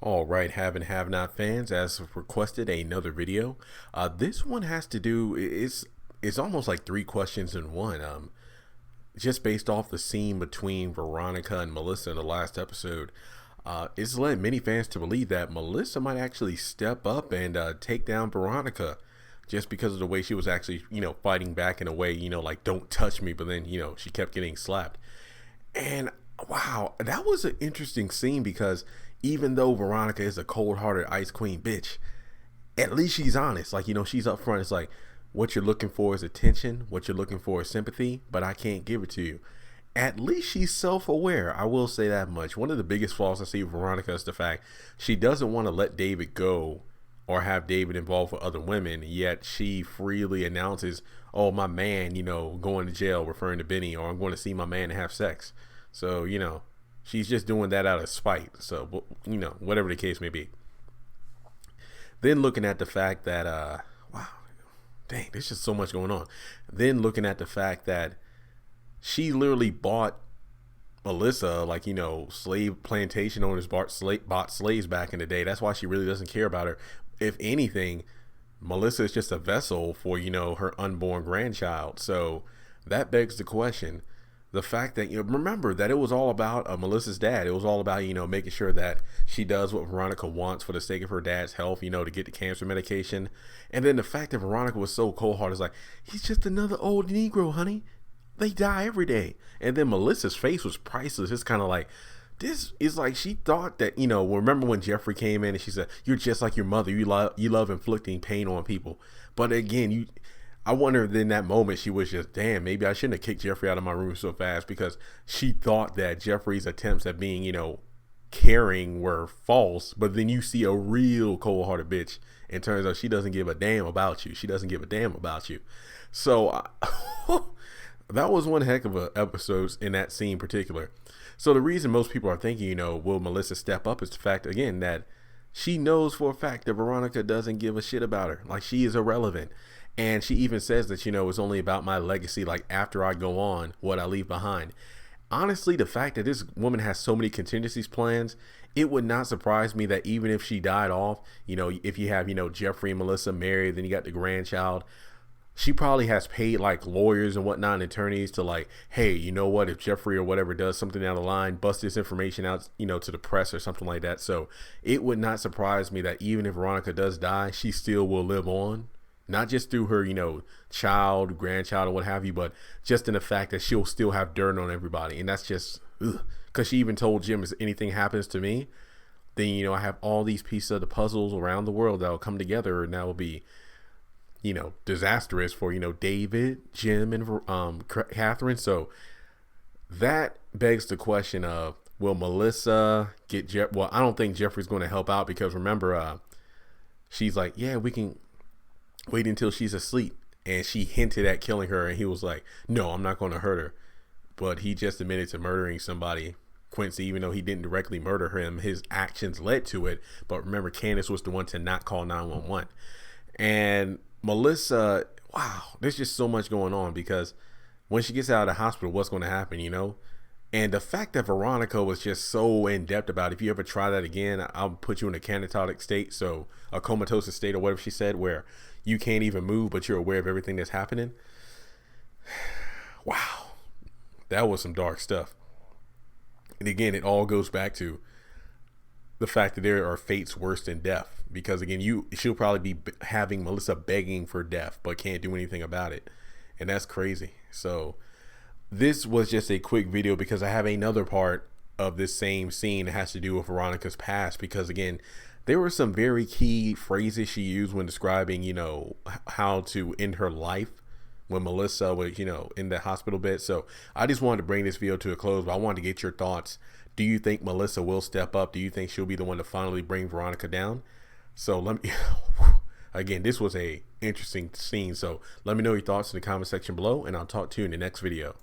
All right, have and have not fans, as requested, another video. This one has to do it's almost like three questions in one. Just based off the scene between Veronica and Melissa in the last episode, it's led many fans to believe that Melissa might actually step up and take down Veronica, just because of the way she was actually, fighting back in a way, like don't touch me, but then she kept getting slapped. And wow, that was an interesting scene because even though Veronica is a cold-hearted ice queen bitch, at least she's honest. Like, she's up front. It's like, what you're looking for is attention. What you're looking for is sympathy, but I can't give it to you. At least she's self-aware. I will say that much. One of the biggest flaws I see with Veronica is the fact she doesn't want to let David go or have David involved with other women, yet she freely announces, oh, my man, going to jail, referring to Benny, or I'm going to see my man and have sex. So, she's just doing that out of spite. So, whatever the case may be. Then looking at the fact that, wow, dang, there's just so much going on. Then looking at the fact that she literally bought Melissa, like, slave plantation owners bought slaves back in the day. That's why she really doesn't care about her. If anything, Melissa is just a vessel for, her unborn grandchild. So that begs the question. The fact that, remember that it was all about Melissa's dad. It was all about, making sure that she does what Veronica wants for the sake of her dad's health, to get the cancer medication. And then the fact that Veronica was so cold-hearted is like, he's just another old Negro, honey. They die every day. And then Melissa's face was priceless. It's kind of like, this is like she thought that, remember when Jeffrey came in and she said, you're just like your mother. You love inflicting pain on people. But again, I wonder if in that moment she was just, damn, maybe I shouldn't have kicked Jeffrey out of my room so fast, because she thought that Jeffrey's attempts at being, caring were false. But then you see a real cold-hearted bitch, and turns out she doesn't give a damn about you. She doesn't give a damn about you. So that was one heck of a episode in that scene in particular. So the reason most people are thinking, will Melissa step up, is the fact, again, that she knows for a fact that Veronica doesn't give a shit about her. Like, she is irrelevant. And she even says that, it's only about my legacy. Like, after I go on, what I leave behind. Honestly, the fact that this woman has so many contingencies plans, it would not surprise me that even if she died off, if you have, Jeffrey and Melissa married, then you got the grandchild, she probably has paid like lawyers and whatnot and attorneys to like, hey, you know what, if Jeffrey or whatever does something down the line, bust this information out, to the press or something like that. So it would not surprise me that even if Veronica does die, she still will live on. Not just through her, child, grandchild, or what have you, but just in the fact that she'll still have dirt on everybody. And that's just, because she even told Jim, if anything happens to me, then, I have all these pieces of the puzzles around the world that will come together, and that will be, disastrous for, David, Jim, and Catherine. So that begs the question of, will Melissa get well, I don't think Jeffrey's going to help out, because remember, she's like, yeah, we can wait until she's asleep, and she hinted at killing her, and he was like, no, I'm not going to hurt her. But he just admitted to murdering somebody, Quincy, even though he didn't directly murder him. His actions led to it. But remember, Candace was the one to not call 911. And Melissa, wow, there's just so much going on, because when she gets out of the hospital, what's going to happen, And the fact that Veronica was just so in-depth about it, if you ever try that again, I'll put you in a canatotic state, so a comatose state or whatever she said, where you can't even move, but you're aware of everything that's happening. Wow, that was some dark stuff. And again, it all goes back to the fact that there are fates worse than death, because again, she'll probably be having Melissa begging for death, but can't do anything about it. And that's crazy. So this was just a quick video because I have another part of this same scene that has to do with Veronica's past, because again, there were some very key phrases she used when describing, how to end her life when Melissa was, in the hospital bed. So I just wanted to bring this video to a close, but I wanted to get your thoughts. Do you think Melissa will step up? Do you think she'll be the one to finally bring Veronica down? So let me, again, this was a interesting scene. So let me know your thoughts in the comment section below, and I'll talk to you in the next video.